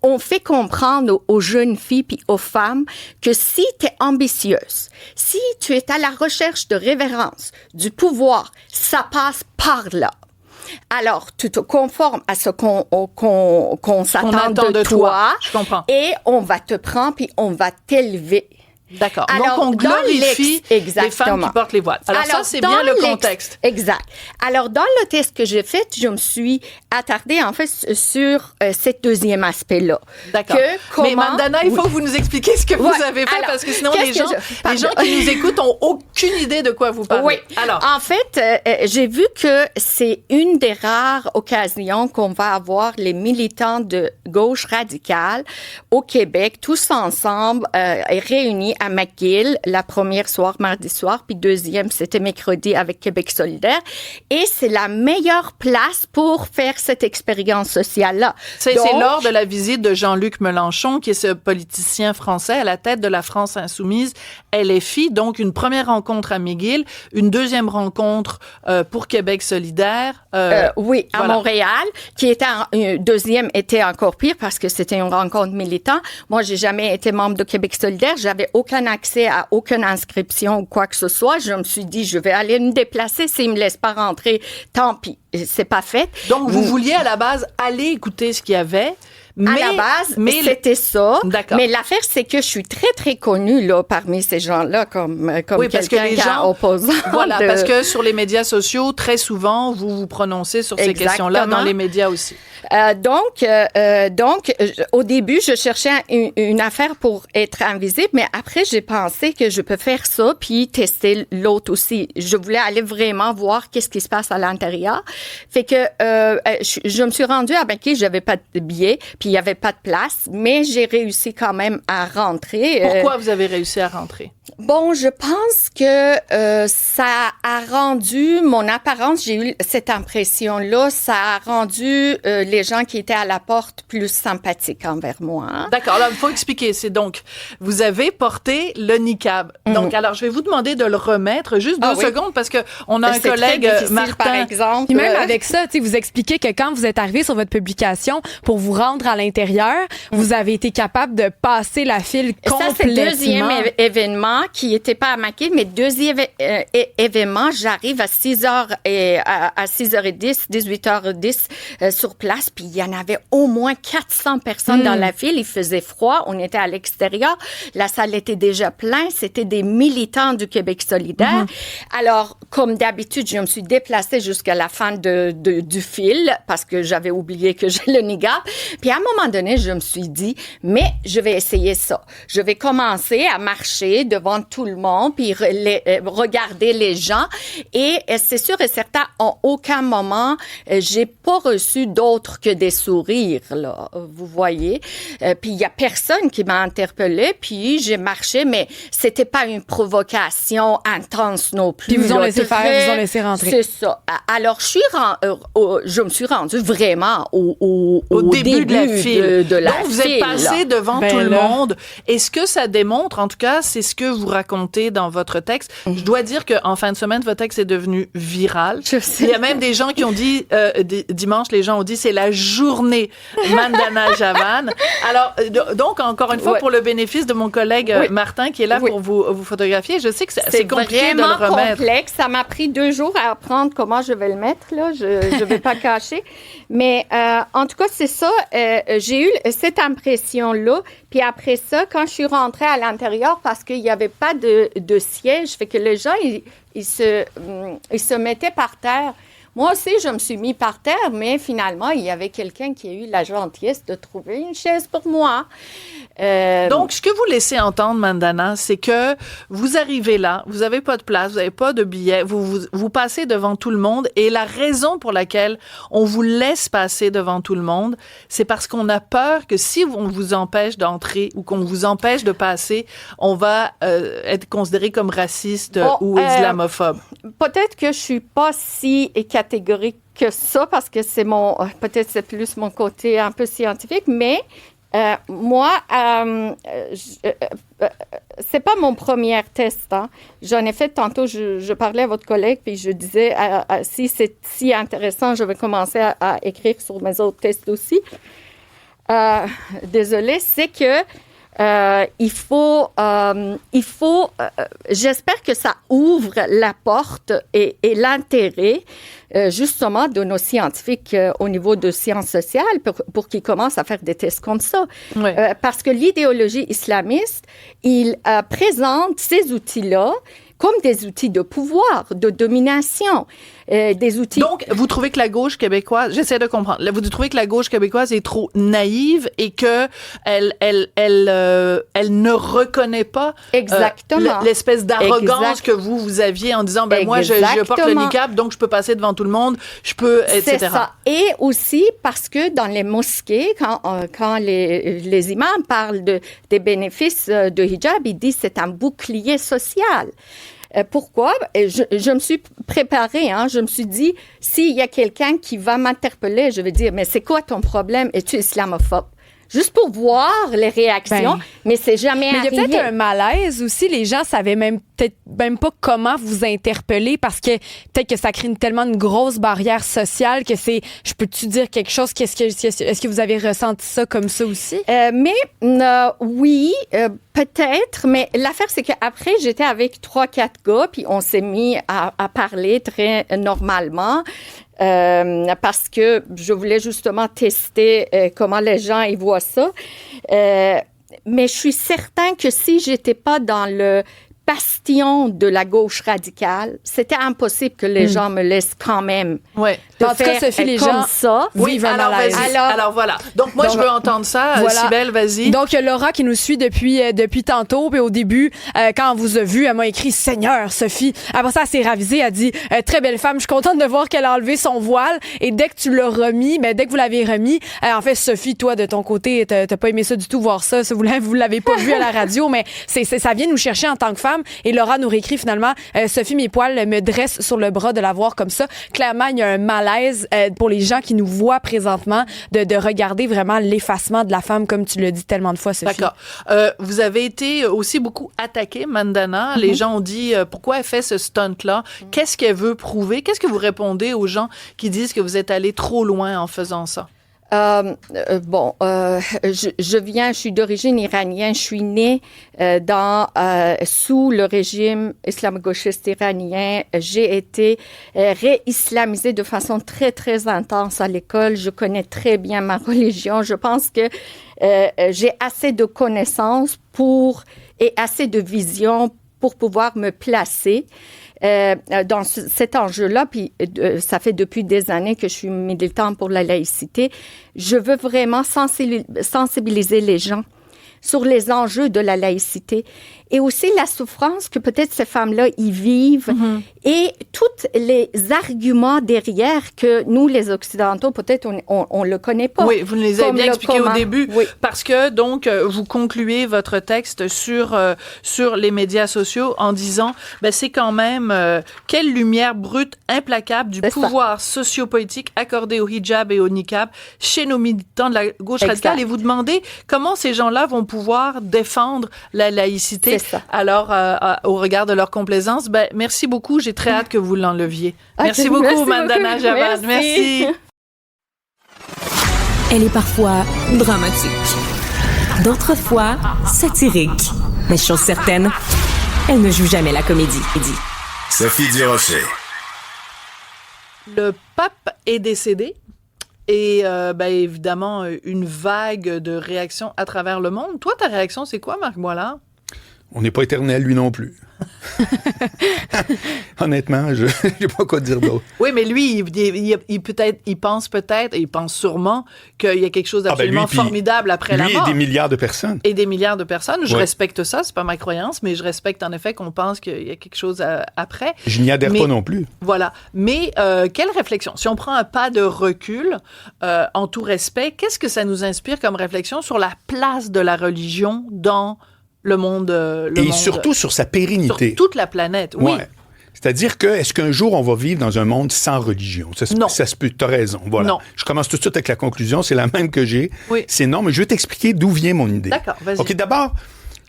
on fait comprendre aux jeunes filles puis aux femmes que si tu es ambitieuse, si tu es à la recherche de révérence, du pouvoir, ça passe par là. Alors, tu te conformes à ce qu'on s'attend de toi. Je comprends. Et on va te prendre puis on va t'élever. D'accord. Alors, donc, on glorifie les femmes qui portent les voiles. Alors ça, c'est bien le contexte. Exact. Alors, dans le test que j'ai fait, je me suis attardée, en fait, sur ce deuxième aspect-là. D'accord. Mais Mme Dana, il faut que vous nous expliquiez ce que vous avez fait, parce que sinon, les gens qui nous écoutent ont aucune idée de quoi vous parlez. Oui. Alors, en fait, j'ai vu que c'est une des rares occasions qu'on va avoir les militants de gauche radicale au Québec, tous ensemble, réunis à McGill, la première soir, mardi soir, puis deuxième, c'était mercredi avec Québec solidaire. Et c'est la meilleure place pour faire cette expérience sociale-là. C'est lors de la visite de Jean-Luc Mélenchon, qui est ce politicien français à la tête de la France insoumise, LFI. Donc, une première rencontre à McGill, une deuxième rencontre pour Québec solidaire. Oui, à Montréal, qui était deuxième était encore pire parce que c'était une rencontre militante. Moi, j'ai jamais été membre de Québec solidaire. J'avais aucun accès à aucune inscription ou quoi que ce soit. Je me suis dit, je vais aller me déplacer. S'ils me laissent pas rentrer, tant pis. C'est pas fait. Donc, vous vouliez à la base aller écouter ce qu'il y avait. À la base, c'était ça. D'accord. Mais l'affaire, c'est que je suis très, très connue là, parmi ces gens-là comme oui, quelqu'un qui est opposant. Voilà, parce que sur les médias sociaux, très souvent, vous vous prononcez sur ces questions-là dans les médias aussi. Donc, au début, je cherchais une affaire pour être invisible, mais après, j'ai pensé que je peux faire ça puis tester l'autre aussi. Je voulais aller vraiment voir qu'est-ce qui se passe à l'intérieur. Fait que je me suis rendue à McGill, j'avais pas de billet, puis il y avait pas de place, mais j'ai réussi quand même à rentrer. Pourquoi vous avez réussi à rentrer? Bon, je pense que ça a rendu mon apparence, j'ai eu cette impression-là, ça a rendu les gens qui étaient à la porte plus sympathiques envers moi. Hein? D'accord, alors il faut expliquer. C'est donc, vous avez porté le niqab. Donc, alors, je vais vous demander de le remettre juste 2 secondes parce que on a un collègue, Martin. Par exemple. Puis même avec ça, vous expliquez que quand vous êtes arrivé sur votre publication, pour vous rendre à à l'intérieur, vous avez été capable de passer la file complètement. Ça, c'est le deuxième événement qui n'était pas à McGill, mais deuxième événement, j'arrive à 6h et à 6h10, 18h10 sur place, puis il y en avait au moins 400 personnes dans la file. Il faisait froid, on était à l'extérieur, la salle était déjà pleine, c'était des militants du Québec solidaire. Alors, comme d'habitude, je me suis déplacée jusqu'à la fin du fil parce que j'avais oublié que j'ai le niqab. Puis à un moment donné, je me suis dit, mais je vais essayer ça. Je vais commencer à marcher devant tout le monde puis regarder les gens. Et c'est sûr et certain, en aucun moment, j'ai pas reçu d'autre que des sourires, là. Vous voyez. Puis il y a personne qui m'a interpellée. Puis j'ai marché, mais c'était pas une provocation intense non plus. Puis vous ont laissé faire, vous ont laissé rentrer. C'est ça. Alors je me suis rendue vraiment au début de la file. Donc vous êtes passé devant tout le monde. Est-ce que ça démontre, en tout cas, c'est ce que vous racontez dans votre texte. Je dois dire qu'en fin de semaine, votre texte est devenu viral. Il y a même des gens qui ont dit, dimanche, les gens ont dit, c'est la journée Mandana Javan. Alors, donc, encore une fois, pour le bénéfice de mon collègue Martin, qui est là pour vous photographier, je sais que c'est compliqué de le remettre. C'est vraiment complexe. Ça m'a pris 2 jours à apprendre comment je vais le mettre, là. Je vais pas cacher. Mais, en tout cas, c'est ça. J'ai eu cette impression-là. Puis après ça, quand je suis rentrée à l'intérieur, parce qu'il n'y avait pas de siège, fait que les gens, ils se mettaient par terre. Moi aussi, je me suis mis par terre, mais finalement, il y avait quelqu'un qui a eu la gentillesse de trouver une chaise pour moi. Donc, ce que vous laissez entendre, Mandana, c'est que vous arrivez là, vous n'avez pas de place, vous n'avez pas de billet, vous passez devant tout le monde, et la raison pour laquelle on vous laisse passer devant tout le monde, c'est parce qu'on a peur que si on vous empêche d'entrer ou qu'on vous empêche de passer, on va être considéré comme raciste ou islamophobe. Peut-être que je suis pas si catégorique que ça, parce que c'est peut-être c'est plus mon côté un peu scientifique, mais moi, c'est pas mon premier test. Hein. J'en ai fait tantôt, je parlais à votre collègue, puis je disais, si c'est si intéressant, je vais commencer à écrire sur mes autres tests aussi. Désolée, c'est que il faut j'espère que ça ouvre la porte et l'intérêt justement de nos scientifiques au niveau de sciences sociales pour qu'ils commencent à faire des tests comme ça. Oui. Parce que l'idéologie islamiste, il présente ces outils-là comme des outils de pouvoir, de domination, des outils... Donc, vous trouvez que la gauche québécoise, j'essaie de comprendre, vous trouvez que la gauche québécoise est trop naïve et que elle ne reconnaît pas l'espèce d'arrogance que vous aviez en disant, moi, je porte le niqab, donc je peux passer devant tout le monde, je peux, etc. C'est ça. Et aussi parce que dans les mosquées, quand les imams parlent des bénéfices de hijab, ils disent que c'est un bouclier social. Pourquoi? Je me suis préparée, hein. Je me suis dit, s'il y a quelqu'un qui va m'interpeller, je vais dire, mais c'est quoi ton problème? Es-tu islamophobe? Juste pour voir les réactions, mais c'est jamais arrivé. Mais il y a peut-être un malaise aussi. Les gens savaient peut-être même pas comment vous interpeller parce que peut-être que ça crée tellement une grosse barrière sociale que c'est, je peux-tu dire quelque chose? Est-ce que vous avez ressenti ça comme ça aussi? Oui, peut-être, mais l'affaire, c'est qu'après, j'étais avec 3-4 gars, puis on s'est mis à parler très normalement. Parce que je voulais justement tester comment les gens y voient ça. Mais je suis certain que si j'étais pas dans le bastion de la gauche radicale, c'était impossible que les gens me laissent quand même. Oui. En tout cas, Sophie, les gens ça. Oui, alors voilà. Donc moi, je veux entendre ça. Voilà. Cybèle, vas-y. Donc Laura qui nous suit depuis tantôt, puis au début, quand on vous a vu, elle m'a écrit Seigneur, Sophie. Après ça, elle s'est ravisée, elle a dit très belle femme, je suis contente de voir qu'elle a enlevé son voile. Et dès que tu l'as remis, dès que vous l'avez remis, en fait, Sophie, toi de ton côté, t'as pas aimé ça du tout voir ça. Vous l'avez pas vu à la radio, mais ça vient nous chercher en tant que femme. Et Laura nous réécrit finalement, Sophie, mes poils me dressent sur le bras de la voir comme ça. Clairement, il y a un malaise pour les gens qui nous voient présentement de regarder vraiment l'effacement de la femme, comme tu l'as dit tellement de fois, Sophie. D'accord. Vous avez été aussi beaucoup attaquée, Mandana. Les gens ont dit, pourquoi elle fait ce stunt-là? Qu'est-ce qu'elle veut prouver? Qu'est-ce que vous répondez aux gens qui disent que vous êtes allé trop loin en faisant ça? Je suis d'origine iranienne. Je suis née sous le régime islamo-gauchiste iranien. J'ai été réislamisée de façon très, très intense à l'école. Je connais très bien ma religion. Je pense que j'ai assez de connaissances et assez de vision pour pouvoir me placer dans cet enjeu-là, puis ça fait depuis des années que je suis militante pour la laïcité. Je veux vraiment sensibiliser les gens sur les enjeux de la laïcité et aussi la souffrance que peut-être ces femmes-là y vivent et tous les arguments derrière que nous, les Occidentaux, peut-être on le connaît pas. Oui, vous nous les avez bien expliqué au début. Oui. Parce que, donc, vous concluez votre texte sur les médias sociaux en disant, c'est quand même quelle lumière brute, implacable du pouvoir sociopolitique accordé au hijab et au niqab chez nos militants de la gauche radicale. Et vous demandez comment ces gens-là vont pouvoir défendre la laïcité. Alors, au regard de leur complaisance, merci beaucoup. J'ai très hâte que vous l'enleviez. Merci beaucoup, Mandana Javad. Merci. Elle est parfois dramatique, d'autres fois satirique. Mais chose certaine, elle ne joue jamais la comédie. Sophie Durocher. Le pape est décédé. Et évidemment, une vague de réactions à travers le monde. Toi, ta réaction, c'est quoi, Marc Boilard? On n'est pas éternel, lui non plus. Honnêtement, je n'ai pas quoi dire d'autre. Oui, mais lui, il pense sûrement qu'il y a quelque chose d'absolument formidable après la mort. Lui et des milliards de personnes. Et des milliards de personnes. Je respecte ça, c'est pas ma croyance, mais je respecte en effet qu'on pense qu'il y a quelque chose après. Je n'y adhère pas non plus. Voilà. Mais quelle réflexion? Si on prend un pas de recul, en tout respect, qu'est-ce que ça nous inspire comme réflexion sur la place de la religion dans le monde, surtout sur sa pérennité. Sur toute la planète, oui. Ouais. C'est-à-dire que, est-ce qu'un jour, on va vivre dans un monde sans religion? Non. Ça se peut, t'as raison. Voilà. Non. Je commence tout de suite avec la conclusion, c'est la même que j'ai. Oui. C'est non, mais je vais t'expliquer d'où vient mon idée. D'accord, vas-y. OK, d'abord,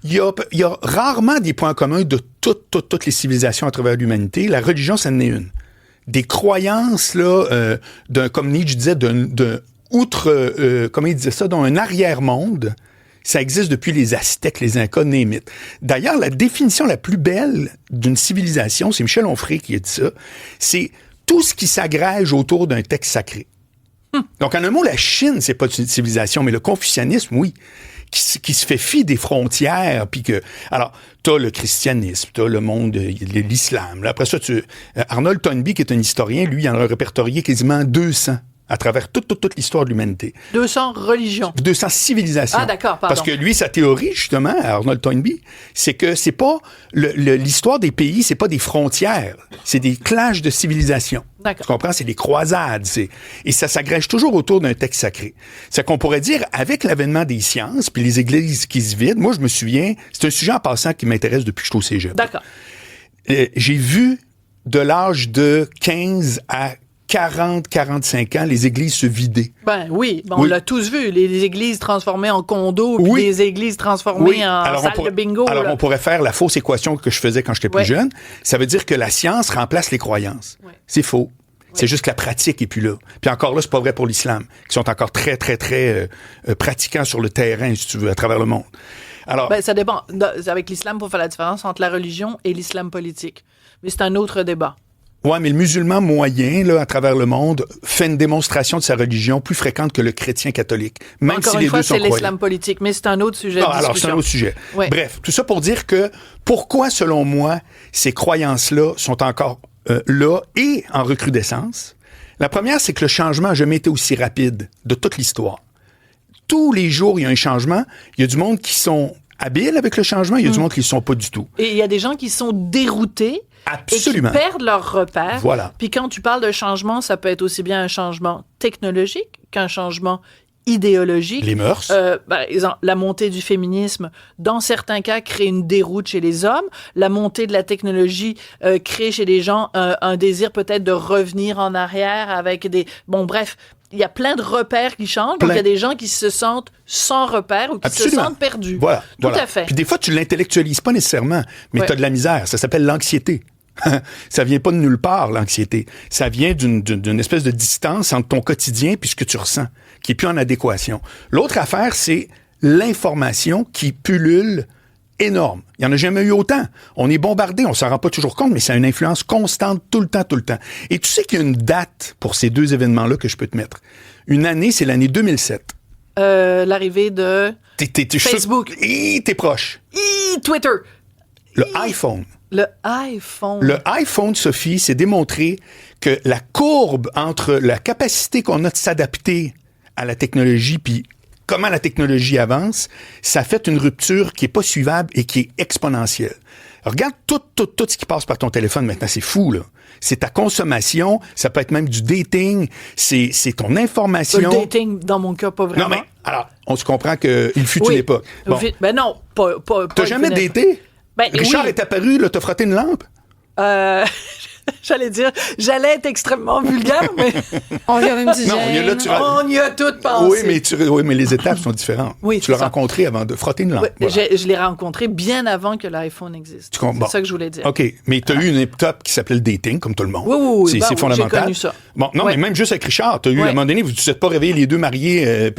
il y a rarement des points communs de toutes les civilisations à travers l'humanité. La religion, ça en est une. Des croyances, là, comme Nietzsche disait, comment il disait ça, dans un arrière-monde. Ça existe depuis les Aztèques, les Incas, Némites. D'ailleurs, la définition la plus belle d'une civilisation, c'est Michel Onfray qui a dit ça, c'est tout ce qui s'agrège autour d'un texte sacré. Donc, en un mot, la Chine, c'est pas une civilisation, mais le confucianisme, oui, qui se fait fi des frontières, puis que... Alors, t'as le christianisme, t'as le monde de l'islam. Là, après ça, Arnold Toynbee, qui est un historien, lui, il en a répertorié quasiment 200. À travers toute l'histoire de l'humanité. 200 religions. 200 civilisations. Ah, d'accord, pardon. Parce que lui, sa théorie, justement, Arnold Toynbee, c'est que c'est pas l'histoire des pays, c'est pas des frontières. C'est des clashs de civilisation. D'accord. Tu comprends? C'est des croisades. Et ça s'agrège toujours autour d'un texte sacré. C'est qu'on pourrait dire, avec l'avènement des sciences, puis les églises qui se vident, moi, je me souviens, c'est un sujet en passant qui m'intéresse depuis que je suis au cégep. D'accord. J'ai vu de l'âge de 15 à 45 ans, les églises se vidaient. Oui, on l'a tous vu. Les églises transformées en condos, puis les églises transformées en salle de bingo. Alors, on pourrait faire la fausse équation que je faisais quand j'étais plus jeune. Ça veut dire que la science remplace les croyances. Oui. C'est faux. Oui. C'est juste que la pratique est plus là. Puis encore là, c'est pas vrai pour l'islam, qui sont encore très, très, très pratiquants sur le terrain, si tu veux, à travers le monde. Alors, ça dépend. Avec l'islam, il faut faire la différence entre la religion et l'islam politique. Mais c'est un autre débat. Oui, mais le musulman moyen, là, à travers le monde, fait une démonstration de sa religion plus fréquente que le chrétien catholique. Même encore si une les fois, deux sont c'est croyants. l'islam politique, mais c'est un autre sujet de discussion. Alors, c'est un autre sujet. Ouais. Bref, tout ça pour dire que pourquoi, selon moi, ces croyances-là sont encore là et en recrudescence. La première, c'est que le changement n'a jamais été aussi rapide de toute l'histoire. Tous les jours, il y a un changement. Il y a du monde qui sont habiles avec le changement, il y a du monde qui ne le sont pas du tout. Et il y a des gens qui sont déroutés. Absolument. Et qui perdent leurs repères. Voilà. Puis quand tu parles de changement, ça peut être aussi bien un changement technologique qu'un changement idéologique. Les mœurs. Par exemple, la montée du féminisme, dans certains cas, crée une déroute chez les hommes. La montée de la technologie crée chez les gens un désir peut-être de revenir en arrière avec des... Bon, bref, il y a plein de repères qui changent. Donc, il y a des gens qui se sentent sans repères ou qui se sentent perdus. Voilà. Tout à fait. Puis des fois, tu l'intellectualises pas nécessairement, mais tu as de la misère. Ça s'appelle l'anxiété. Ça vient pas de nulle part, l'anxiété. Ça vient d'une espèce de distance entre ton quotidien puis ce que tu ressens, qui est plus en adéquation. L'autre affaire, c'est l'information qui pullule énorme. Il n'y en a jamais eu autant. On est bombardé, on s'en rend pas toujours compte, mais ça a une influence constante tout le temps. Et tu sais qu'il y a une date pour ces deux événements-là que je peux te mettre. Une année, c'est l'année 2007. L'arrivée de Facebook. T'es proche. Twitter. Le iPhone. Le iPhone. Le iPhone, Sophie, c'est démontré que la courbe entre la capacité qu'on a de s'adapter à la technologie puis comment la technologie avance, ça fait une rupture qui est pas suivable et qui est exponentielle. Regarde tout ce qui passe par ton téléphone maintenant, c'est fou, là. C'est ta consommation, ça peut être même du dating, c'est ton information. Le dating, dans mon cas, pas vraiment. Non, mais, alors, on se comprend qu'il fut une époque. Bon. Ben non, pas T'as jamais daté? Ben, Richard est apparu, là, t'as frotté une lampe? J'allais être extrêmement vulgaire, mais on vient d'une petite on y a tout pensé. Oui, mais les étapes sont différentes. Oui, tu l'as rencontré avant de frotter une lampe. Oui, voilà. Je l'ai rencontré bien avant que l'iPhone existe. C'est ça que je voulais dire. OK, mais tu as eu une étape qui s'appelait le dating, comme tout le monde. Oui, c'est fondamental. J'ai connu ça. Bon, non, mais même juste avec Richard, tu as eu, à un moment donné, vous ne vous êtes pas réveillés les deux mariés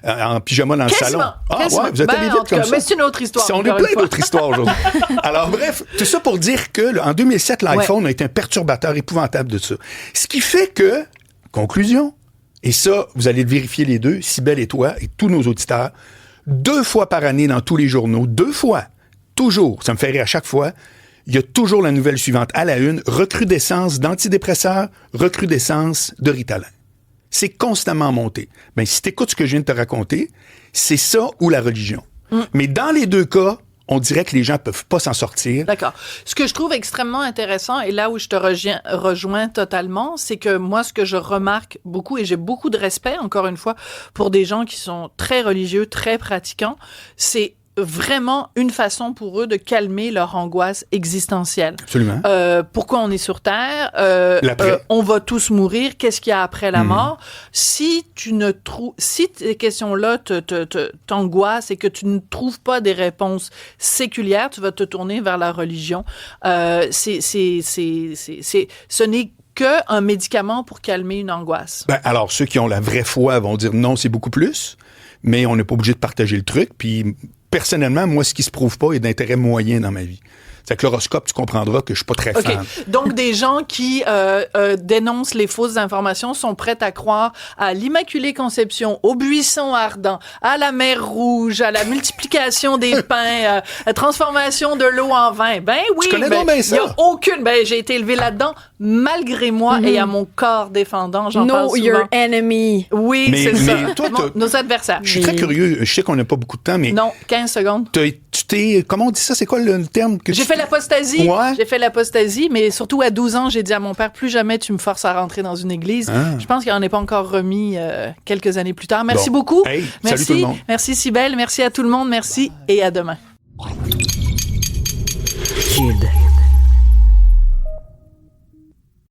en pyjama dans le salon. Ouais, vous êtes allés vite comme ça. Mais c'est une autre histoire. On a plein d'autres histoires aujourd'hui. Alors, bref, tout ça pour dire que en 2007, l'iPhone a été un perturbateur épouvantable de ça. Ce qui fait que, conclusion, et ça, vous allez le vérifier les deux, Cybèle et toi, et tous nos auditeurs, 2 fois par année dans tous les journaux, 2 fois, toujours, ça me fait rire à chaque fois, il y a toujours la nouvelle suivante à la une, recrudescence d'antidépresseurs, recrudescence de Ritalin. C'est constamment monté. Ben, si t'écoutes ce que je viens de te raconter, c'est ça ou la religion. Mais dans les deux cas, on dirait que les gens peuvent pas s'en sortir. D'accord. Ce que je trouve extrêmement intéressant, et là où je te rejoins totalement, c'est que moi, ce que je remarque beaucoup, et j'ai beaucoup de respect, encore une fois, pour des gens qui sont très religieux, très pratiquants, c'est vraiment une façon pour eux de calmer leur angoisse existentielle. Absolument. Pourquoi on est sur Terre? On va tous mourir. Qu'est-ce qu'il y a après la mort? Si ces questions-là t'angoissent et que tu ne trouves pas des réponses séculières, tu vas te tourner vers la religion. Ce n'est qu'un médicament pour calmer une angoisse. Ben, alors, ceux qui ont la vraie foi vont dire non, c'est beaucoup plus, mais on n'est pas obligé de partager le truc. Puis, personnellement, moi, ce qui se prouve pas est d'intérêt moyen dans ma vie. C'est que l'horoscope, tu comprendras que je suis pas très fan. Donc, des gens qui dénoncent les fausses informations sont prêts à croire à l'Immaculée Conception, au buisson ardent, à la mer Rouge, à la multiplication des pains, la transformation de l'eau en vin. Ben oui, tu connais donc bien ça. Il y a aucune... Ben, j'ai été élevée là-dedans, malgré moi et à mon corps défendant. J'en parle souvent. Know your enemy. Oui, c'est ça. Toi, nos adversaires. Je suis très curieux. Je sais qu'on n'a pas beaucoup de temps, mais... Non, 15 secondes. Comment on dit ça? C'est quoi le terme que J'ai fait l'apostasie. Ouais. J'ai fait l'apostasie, mais surtout à 12 ans, j'ai dit à mon père, plus jamais tu me forces à rentrer dans une église. Je pense qu'il n'en est pas encore remis quelques années plus tard. Merci beaucoup. Hey, merci. Salut tout le monde. Merci Cybèle. Merci à tout le monde. Merci et à demain. Cube.